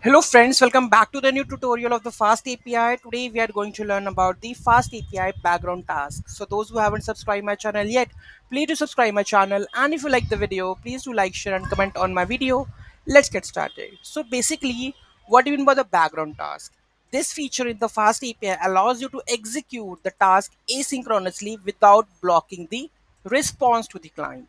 Hello friends, welcome back to the new tutorial of the Fast API. Today we are going to learn about the Fast API background task. So those who haven't subscribed my channel yet, please do subscribe my channel, and if you like the video, please do like, share and comment on my video. Let's get started. So basically, what do you mean by the background task? This feature in the Fast API allows you to execute the task asynchronously without blocking the response to the client.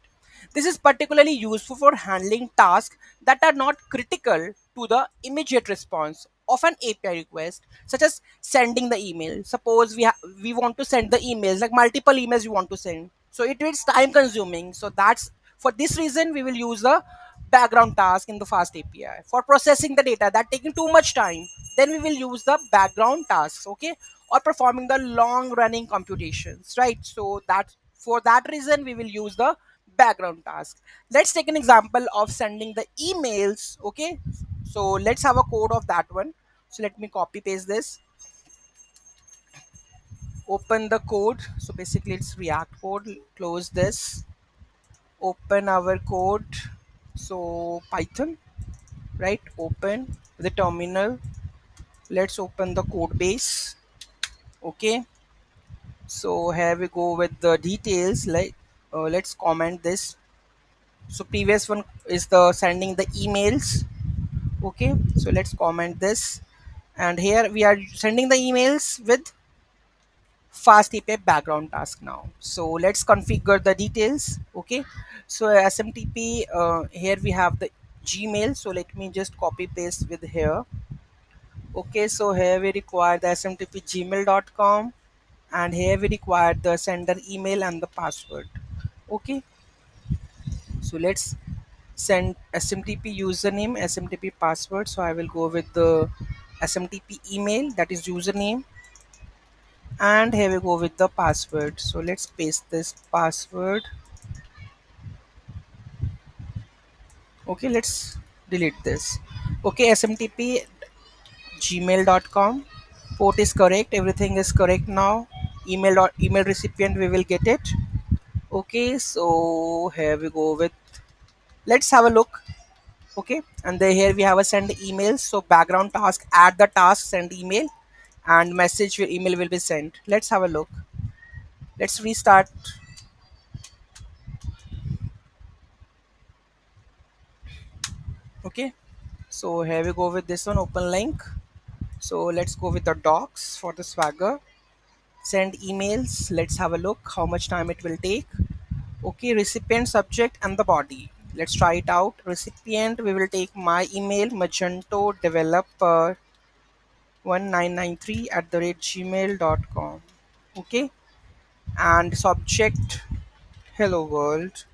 This is particularly useful for handling tasks that are not critical to the immediate response of an API request, such as sending the email. Suppose we want to send the emails, like multiple emails we want to send. So it is time consuming. So that's for this reason we will use the background task in the Fast API for processing the data that taking too much time. Then we will use the background tasks, okay, or performing the long running computations, right? So that for that reason we will use the background task. Let's take an example of sending the emails, okay? So let's have a code of that one. So let me copy paste this, open the code. So basically it's React code. Close this, open our code. So Python, right? Open the terminal. Let's open the code base, okay? So here we go with the details, like let's comment this. So previous one is the sending the emails, okay? So let's comment this, and here we are sending the emails with Fast API background task now. So let's configure the details, okay? So SMTP, here we have the Gmail, so let me just copy paste with here. Okay, so here we require the smtp gmail.com, and here we require the sender email and the password, okay? So let's send smtp username, smtp password. So I will go with the smtp email, that is username, and here we go with the password. So let's paste this password, okay? Let's delete this, okay? smtp gmail.com, port is correct, everything is correct now. Email or email recipient, we will get it, okay? So here we go with, let's have a look, okay? And then here we have a send email. So background task, add the task send email, and message email will be sent. Let's have a look. Let's restart, okay? So here we go with this one, open link. So let's go with the docs for the Swagger, send emails. Let's have a look how much time it will take. Okay, recipient, subject and the body. Let's try it out. Recipient, we will take my email, magento developer 1993 at the rate gmail.com, okay? And subject, hello world.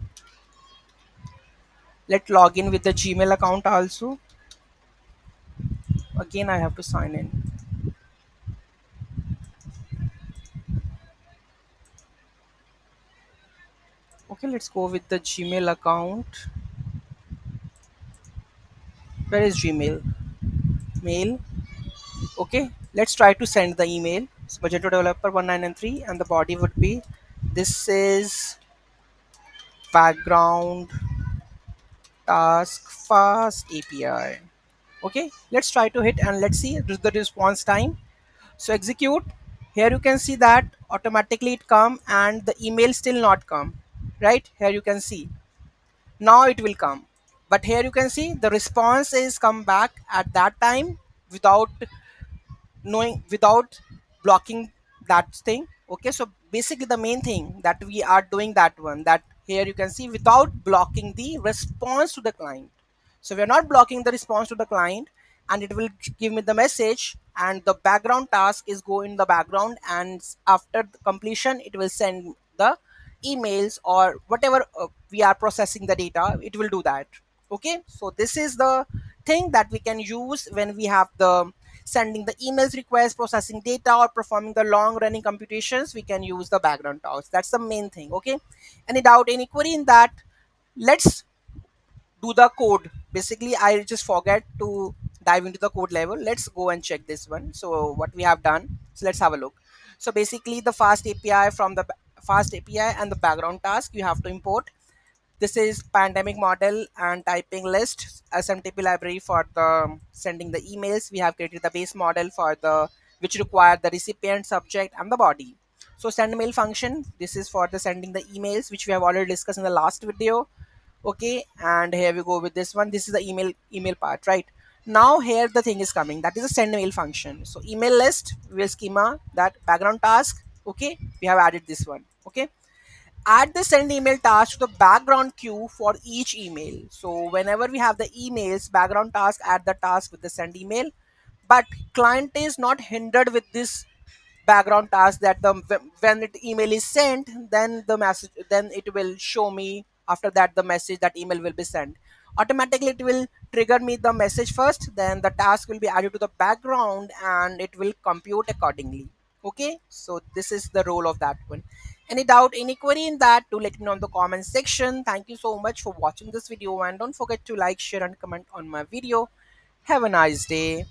Let's log in with the Gmail account also. Again I have to sign in. Okay, let's go with the Gmail account. Where is Gmail? Mail. Okay, let's try to send the email. So magento developer 1993, and the body would be, this is background task Fast API. Okay, let's try to hit and let's see the response time. So execute. Here you can see that automatically it come and the email still not come, right? Here you can see now it will come, but here you can see the response is come back at that time without knowing, without blocking that thing, okay? So basically the main thing that we are doing, that one, that here you can see without blocking the response to the client. So we are not blocking the response to the client, and it will give me the message, and the background task is go in the background, and after the completion it will send the emails or whatever we are processing the data, it will do that, okay? So this is the thing that we can use when we have the sending the emails request, processing data, or performing the long running computations. We can use the background task. That's the main thing, okay? Any doubt, any query in that? Let's do the code. Basically I just forget to dive into the code level. Let's go and check this one. So what we have done, so let's have a look. So basically the Fast API, from the Fast API and the background task, you have to import This is pandemic model and typing list SMTP library for the sending the emails. We have created the base model for the which require the recipient, subject, and the body. So send mail function. This is for the sending the emails, which we have already discussed in the last video. Okay, and here we go with this one. This is the email part, right? Now here the thing is coming. That is a send mail function. So email list will schema that background task. Okay, we have added this one. Okay, add the send email task to the background queue for each email. So whenever we have the emails background task, add the task with the send email, but client is not hindered with this background task that the when it email is sent, then the message, then it will show me after that the message that email will be sent automatically. It will trigger me the message first, then the task will be added to the background and it will compute accordingly. Okay, so this is the role of that one. Any doubt, any query in that, to let me know in the comment section. Thank you so much for watching this video, and don't forget to like, share, and comment on my video. Have a nice day.